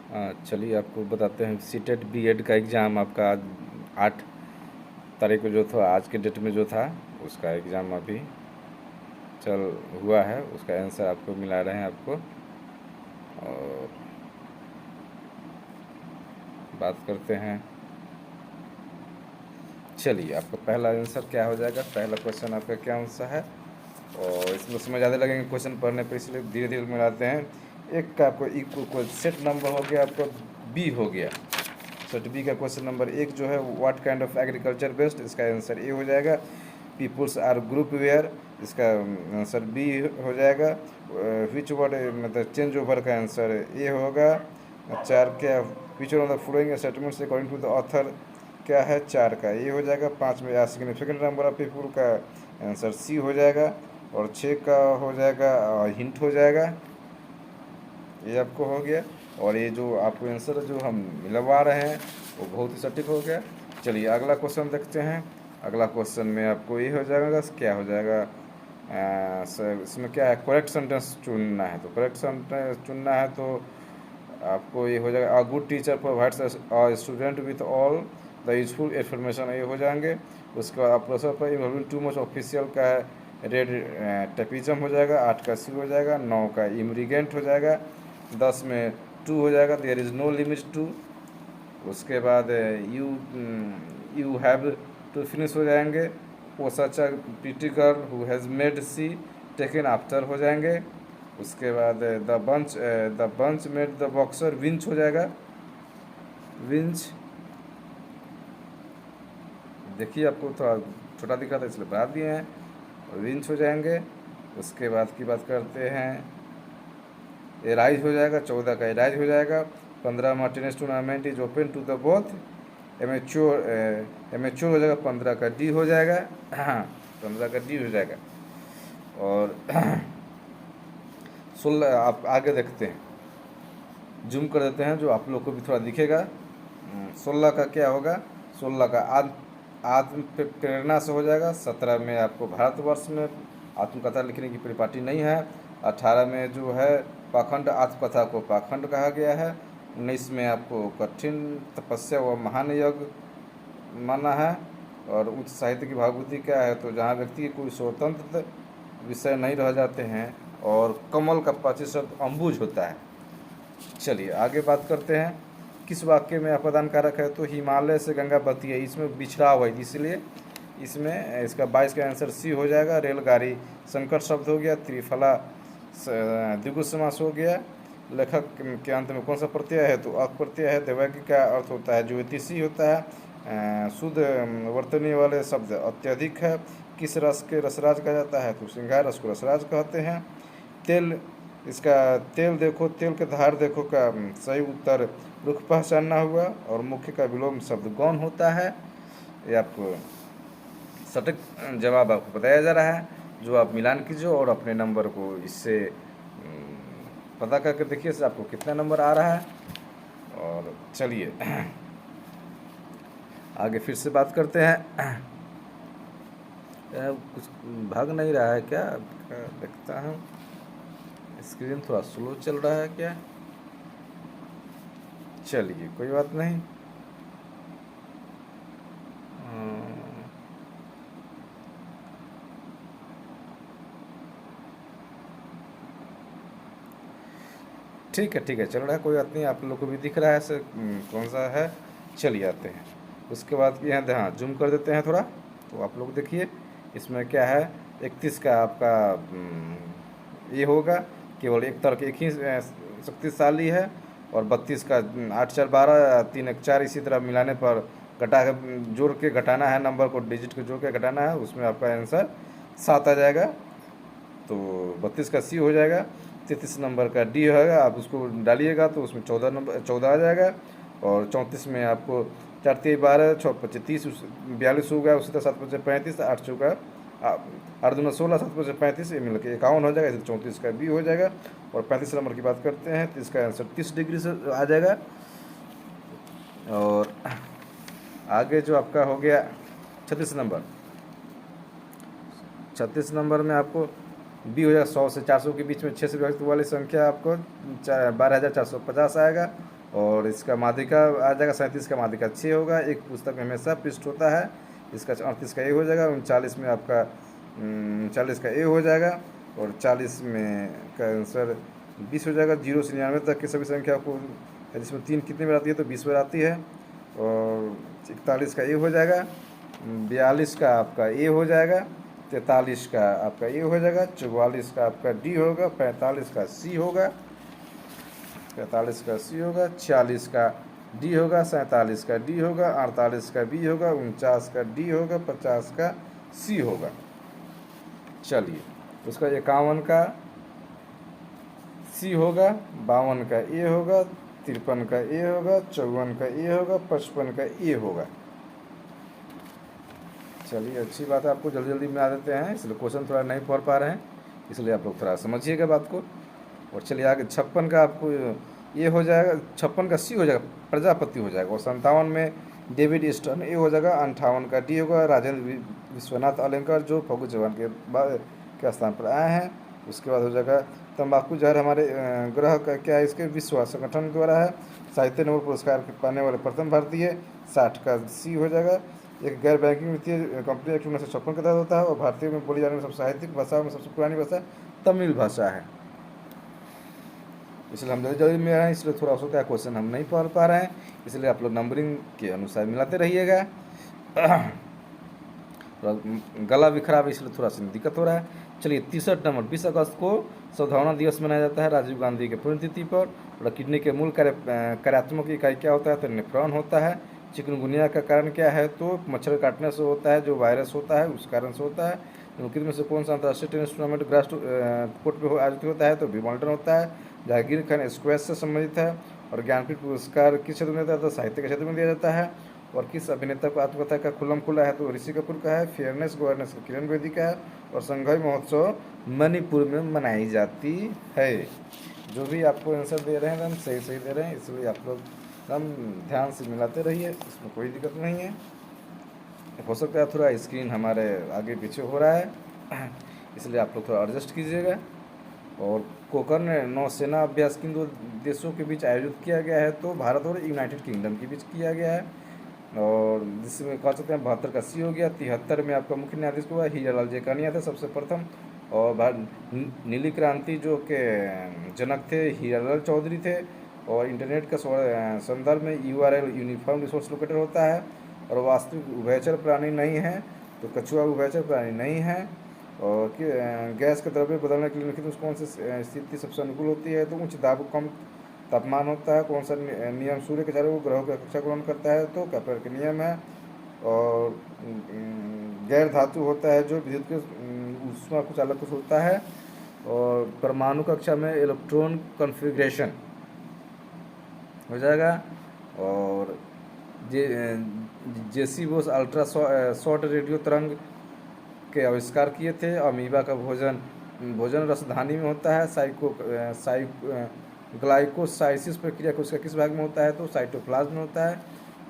चलिए आपको बताते हैं सीटेट बीएड का एग्ज़ाम आपका 8 तारीख को जो था, आज के डेट में जो था उसका एग्ज़ाम अभी चल हुआ है। उसका आंसर आपको मिला रहे हैं आपको। और बात करते हैं, चलिए आपका पहला आंसर क्या हो जाएगा। पहला क्वेश्चन आपका क्या आंसर है, और इसमें समय ज़्यादा लगेंगे क्वेश्चन पढ़ने पर, इसलिए धीरे धीरे मिलाते हैं। एक का आपको इक्वल सेट नंबर हो गया, आपका बी हो गया। सेट बी का क्वेश्चन नंबर 1 जो है, what kind of agriculture based, इसका आंसर ए हो जाएगा। पीपुल्स आर ग्रुप वेयर, इसका आंसर बी हो जाएगा। विच वर्ड मतलब चेंज ओवर का आंसर ए होगा। 4 क्या, which of the following statements according to the author क्या है, 4 का ये हो जाएगा। 5 में सिग्निफिकेंट नंबर ऑफ पीपुल का आंसर सी हो जाएगा। और 6 का हो जाएगा हिंट हो जाएगा, ये आपको हो गया। और ये जो आपको आंसर जो हम मिलवा रहे हैं वो बहुत ही सटीक हो गया। चलिए अगला क्वेश्चन देखते हैं। अगला क्वेश्चन में आपको ये हो जाएगा, क्या हो जाएगा सर, इसमें क्या है, करेक्ट सेंटेंस चुनना है। तो करेक्ट सेंटेंस चुनना है तो आपको ये हो जाएगा, a good teacher provides a student with all the useful information, ये हो जाएंगे। उसके बाद अप्रोसर पर इन्वॉल्विंग टू मच ऑफिशियल का है, रेड टेपिज्म हो जाएगा। 8 का सी हो जाएगा। 9 का इमरीगेंट हो जाएगा। 10 में 2 हो जाएगा, there is no limit to. उसके बाद यू हैव टू फिनिश हो जाएंगे। वो such a pretty girl who has made see taken after हो जाएंगे। उसके बाद the bunch made the boxer winch हो जाएगा, विंच। देखिए आपको थोड़ा छोटा दिखा था इसलिए बढ़ा दिए हैं, और विंच हो जाएंगे। उसके बाद की बात करते हैं, एराइज हो जाएगा। 14 का एराइज हो जाएगा। 15 Martinez tournament is open to the both, amateur amateur हो जाएगा। 15 का डी हो जाएगा। हाँ, 15 का डी हो जाएगा। और 16 आप आगे देखते हैं, जूम कर देते हैं जो आप लोग को भी थोड़ा दिखेगा। 16 का क्या होगा, 16 का आत्म प्रेरणा से हो जाएगा। 17 में आपको भारतवर्ष में आत्मकथा लिखने की परिपाटी नहीं है। 18 में जो है पाखंड, आत्मकथा को पाखंड कहा गया है। 19 में आपको कठिन तपस्या व महान यज्ञ माना है। और उच्च साहित्य की भावभूति क्या है, तो जहाँ व्यक्ति के कोई स्वतंत्र विषय नहीं रह जाते हैं, और कमल का 25 शब्द अम्बुज होता है। चलिए आगे बात करते हैं, किस वाक्य में अपादान कारक है, तो हिमालय से गंगा बहती है, इसमें बिछड़ाव है, इसलिए इसमें इसका 22 का आंसर सी हो जाएगा। रेलगाड़ी संकट शब्द हो गया। त्रिफला द्विगु समास हो गया। लेखक के अंत में कौन सा प्रत्यय है, तो अक प्रत्यय है। दैवज्ञ का अर्थ होता है ज्योतिषी होता है। शुद्ध वर्तनी वाले शब्द अत्यधिक है। किस रस के रसराज कहा जाता है, तो श्रृंगार रस को रसराज कहते हैं। तेल, इसका तेल देखो तेल के धार देखो का सही उत्तर रुख पहचानना हुआ। और मुख्य का विलोम शब्द गौन होता है। ये आपको सटीक जवाब आपको बताया जा रहा है, जो आप मिलान कीजिए और अपने नंबर को इससे पता करके देखिए से आपको कितना नंबर आ रहा है। और चलिए आगे फिर से बात करते हैं। कुछ भाग नहीं रहा है क्या, देखता हूँ स्क्रीन थोड़ा स्लो चल रहा है क्या। चलिए कोई बात नहीं। ठीक है ठीक है, चल रहा है, कोई बात नहीं। आप लोग को भी दिख रहा है कौन सा है। चलिए आते हैं उसके बाद यहाँ, हाँ जूम कर देते हैं थोड़ा, तो आप लोग देखिए इसमें क्या है। 31 का आपका ये होगा, केवल एक तरह के एक ही शक्तिशाली है। और 32 का 8 4 12 3 1 4, इसी तरह मिलाने पर घटा के जोड़ के घटाना है, नंबर को डिजिट को जोड़ के घटाना है, उसमें आपका आंसर 7 आ जाएगा। तो 32 का सी हो जाएगा। 33 नंबर का डी होगा, आप उसको डालिएगा तो उसमें 14 आ जाएगा। और 34 में आपको 4 3 12 6 25 30 42 होगा। उसी तरह 7 5 35, 8 चौका 8 2 16, 7 5 35, ये मिल के 51 हो जाएगा। 34 का बी हो जाएगा। और 35 नंबर की बात करते हैं तो इसका आंसर 30 डिग्री से आ जाएगा। और आगे जो आपका हो गया 36 नंबर, 36 नंबर में आपको बी हो जाएगा। 100 से 400 के बीच में 6 से विभक्त वाली संख्या आपको 12,450 आएगा। और इसका माध्यिका आ जाएगा 37 का माध्यिका 6 होगा। एक पुस्तक में हमेशा पृष्ठ होता है, इसका 38 का ए हो जाएगा। 39 में आपका 40 का ए हो जाएगा और 40 में का आंसर 20 हो जाएगा। 0 से 99 तक की सभी संख्या को जिसमें 3 कितने बार आती है तो 20 बार आती है। और 41 का ए हो जाएगा, 42 का आपका ए हो जाएगा, 43 का आपका ए हो जाएगा, 44 का आपका डी होगा, 45 का सी होगा, 45 का सी होगा, 46 का डी होगा, 47 का डी होगा, 48 का बी होगा, 49 का डी होगा, 50 का सी होगा। चलिए उसका 51 का सी होगा, 52 का ए होगा, 53 का ए होगा, 54 का ए होगा, 55 का ए होगा। चलिए अच्छी बात है, आपको जल्दी जल्दी बना देते हैं, इसलिए क्वेश्चन थोड़ा नहीं पढ़ पा रहे हैं, इसलिए आप लोग थोड़ा समझिएगा बात को। और चलिए आगे 56 का आपको ये हो जाएगा, 56 का सी हो जाएगा, प्रजापति हो जाएगा। और 57 में डेविड ईस्टर्न ए हो जाएगा। 58 का डी होगा, राजेंद्र विश्वनाथ अलंकर जो फगु चौहान के स्थान पर आए हैं। उसके बाद हो जाएगा तंबाकू जहर हमारे ग्रह का क्या है, इसके विश्व संगठन द्वारा है। साहित्य नोबेल पुरस्कार पाने वाले प्रथम भारतीय। 60 का सी हो जाएगा। एक गैर बैंकिंग वित्तीय कंपनी एक्ट 1956 के तहत होता है और भारतीय में बोली जाने वाली सबसे साहित्यिक भाषाओं में सबसे पुरानी भाषा तमिल भाषा है। इसलिए हम जल्दी जल्दी में रहे हैं, इसलिए थोड़ा सा क्या क्वेश्चन हम नहीं पढ़ पा रहे हैं, इसलिए आप लोग नंबरिंग के अनुसार मिलाते रहिएगा। गला भी खराब है, इसलिए थोड़ा सा दिक्कत हो रहा है। चलिए 63 नंबर, 20 अगस्त को सद्भावना दिवस मनाया जाता है राजीव गांधी के पुण्यतिथि पर। और किडनी के मूल कार्यात्मक इकाई क्या होता है तो नेफ्रॉन होता है। चिकनगुनिया का कारण क्या है तो मच्छर काटने से होता है, जो वायरस होता है उस कारण से होता है। निम्नलिखित में से कौन सा अंतर्राष्ट्रीय टेनिस टूर्नामेंट ग्रास कोर्ट पर आयोजित होता है तो विंबलडन होता है। जहांगीर खान स्क्वैश से संबंधित है। और ज्ञानपीठ पुरस्कार किस क्षेत्र में दिया जाता है तो साहित्य के क्षेत्र में दिया जाता है। और किस अभिनेता को आत्मकथा का खुल्लम खुला है तो ऋषि कपूर का है। फेयरनेस गवर्नेंस का किरण बेदी का है। और संघाई महोत्सव मणिपुर में मनाई जाती है। जो भी आपको आंसर दे रहे हैं हम सही सही दे रहे हैं, इसलिए आप लोग हम ध्यान से मिलाते रहिए, इसमें कोई दिक्कत नहीं है। हो सकता है थोड़ा स्क्रीन हमारे आगे पीछे हो रहा है, इसलिए आप लोग थोड़ा एडजस्ट कीजिएगा। और कोकर्ण नौसेना अभ्यास किन दो देशों के बीच आयोजित किया गया है तो भारत और यूनाइटेड किंगडम के बीच किया गया है। और जिसमें कह सकते हैं 72 का सी हो गया। 73 में आपका मुख्य न्यायाधीश हुआ हीरालाल जेकानिया थे सबसे प्रथम। और नीली क्रांति जो के जनक थे हीरालाल चौधरी थे। और इंटरनेट का संदर्भ में URL यूनिफॉर्म रिसोर्स लोकेटर होता है। और वास्तविक उभयचर प्राणी नहीं है तो कछुआ उभयचर प्राणी नहीं है। और गैस के द्रव्य बदलने के लिए लिखित कौन सी स्थिति सबसे अनुकूल होती है तो उच्च दाब कम तापमान होता है। कौन सा नियम सूर्य के चारों ग्रहों की कक्षा ग्रहण करता है तो केपलर के नियम है। और गैर धातु होता है जो विद्युत के ऊष्मा को चालक कुछ होता है। और परमाणु कक्षा में इलेक्ट्रॉन कॉन्फ़िगरेशन हो जाएगा। और जेसी बोस अल्ट्रा शॉर्ट रेडियो तरंग के आविष्कार किए थे। अमीबा का भोजन रसधानी में होता है। ग्लाइकोसाइसिस प्रक्रिया को उसका किस भाग में होता है तो साइटोप्लाज्म में होता है।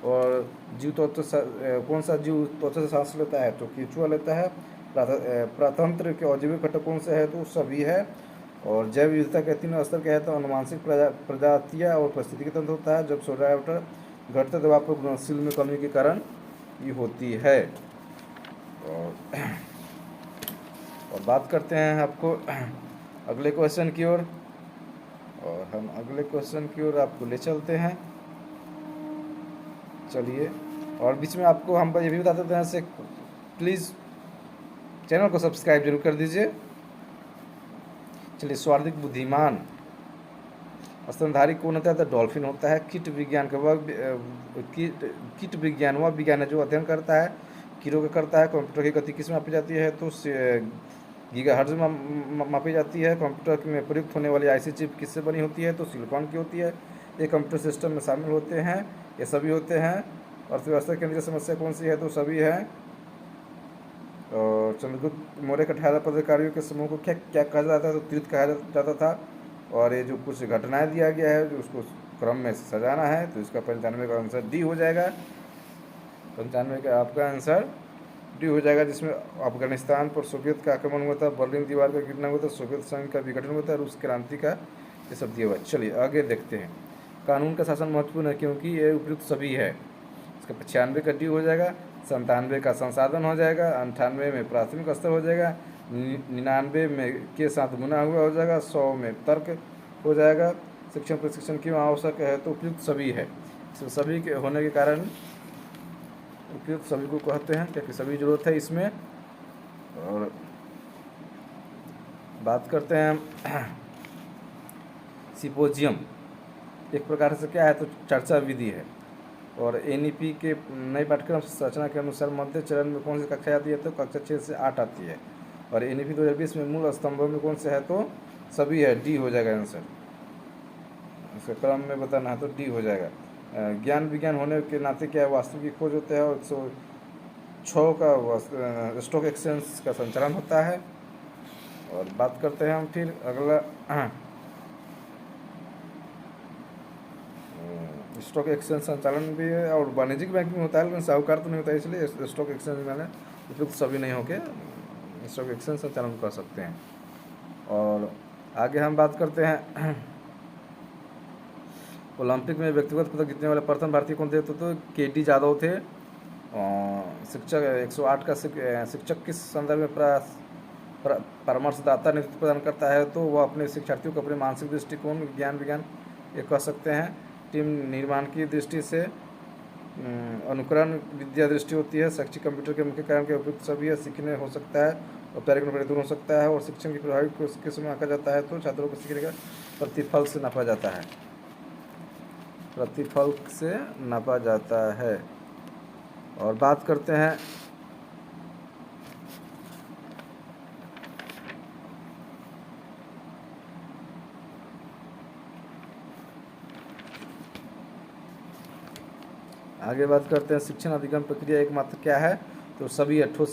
और जीव तत्व कौन सा जीव त्वचा से सांस लेता है तो केंचुआ लेता है। प्रतंत्र के अजैविक घटक कौन से है तो सभी है। और जैव विविधता के 3 स्तर क्या है तो अनुवांशिक प्रजातियाँ और परिस्थितिकी तंत्र होता है। जब सोडियम वाटर घटते दबाव पर घुलनशील में कमी के कारण ये होती है। और बात करते हैं आपको अगले क्वेश्चन की ओर। और हम अगले क्वेश्चन की ओर आपको ले चलते हैं। चलिए और बीच में आपको हम ये भी बता देते हैं से प्लीज़ चैनल को सब्सक्राइब जरूर कर दीजिए। चलिए सर्वाधिक बुद्धिमान स्तनधारी कौन होता है तो डॉल्फिन होता है। कीट विज्ञान का कीट विज्ञान वह विज्ञान है जो अध्ययन करता है कीड़ों का करता है। कंप्यूटर की गति किस में मापी जाती है तो गीगाहर्ट्ज में मापी जाती है। कंप्यूटर में प्रयुक्त होने वाली IC चिप किससे बनी होती है तो सिलिकॉन की होती है। ये कंप्यूटर सिस्टम में शामिल होते हैं, ये सभी होते हैं। अर्थव्यवस्था के अंदर समस्या कौन सी है तो सभी है। और चंद्रगुप्त मौर्य के 18 पदाधिकारियों के समूह को क्या क्या कहा जाता है तो तीर्थ कहा जाता था। और ये जो कुछ घटनाएं दिया गया है जो उसको क्रम में सजाना है तो इसका 95 का आंसर डी हो जाएगा। 95 का आपका आंसर डी हो जाएगा, जिसमें अफगानिस्तान पर सोवियत का आक्रमण हुआ था, बर्लिन दीवार का गिरना हुआ था, सोवियत संघ का विघटन हुआ था, रूस क्रांति का ये सब दिया हुआ है। चलिए आगे देखते हैं। कानून का शासन महत्वपूर्ण है क्योंकि ये उपयुक्त सभी है। इसका 95 का डी हो जाएगा, 97 का संसाधन हो जाएगा, 98 में प्राथमिक स्तर हो जाएगा, 99 में के साथ गुना हुआ हो जाएगा, 100 में तर्क हो जाएगा। शिक्षण प्रशिक्षण क्यों आवश्यक है तो उपयुक्त सभी है। सभी के होने के कारण उपयुक्त सभी को कहते हैं क्योंकि सभी जरूरत है इसमें। और बात करते हैं सिपोजियम, एक प्रकार से क्या है तो चर्चा विधि है। और एनईपी के नए पाठ्यक्रम संरचना के अनुसार मध्य चरण में कौन सी कक्षा आती है तो कक्षा 6 से 8 आती है। और एनईपी 2020 में मूल स्तंभों में कौन से है तो सभी है, डी हो जाएगा आंसर। इसका क्रम में बताना है तो डी हो जाएगा। ज्ञान विज्ञान होने के नाते क्या है, वास्तु की खोज होता है और 106 का स्टॉक एक्सचेंज का संचालन होता है। और बात करते हैं हम फिर अगला स्टॉक एक्सचेंज संचालन भी है और वाणिज्यिक बैंक में होता है, लेकिन साहूकार तो नहीं होता है, इसलिए स्टॉक एक्सचेंज में उपयुक्त सभी नहीं होके स्टॉक एक्सचेंज संचालन कर सकते हैं। और आगे हम बात करते हैं ओलंपिक में व्यक्तिगत पदक जीतने वाले प्रथम भारतीय कौन थे तो के.डी. जादव थे। शिक्षक 108 का शिक्षक किस संदर्भ में परामर्शदाता नेतृत्व प्रदान करता है तो वह अपने शिक्षार्थियों को अपने मानसिक दृष्टिकोण, ज्ञान विज्ञान ये कह सकते हैं। टीम निर्माण की दृष्टि से अनुकरण विद्या दृष्टि होती है। शैक्षिक कंप्यूटर के मुख्य कारण के उपयुक्त सभी है, सीखने हो सकता है और परिवर्तन हो सकता है। और शिक्षण की प्रभावी को किस में आंका जाता है तो छात्रों को सीखने का प्रतिफल से नापा जाता है, प्रतिफल से नापा जाता है। और बात करते हैं आगे बात करते हैं शिक्षण अधिगम प्रक्रिया एकमात्र क्या है तो सभी है, ठोस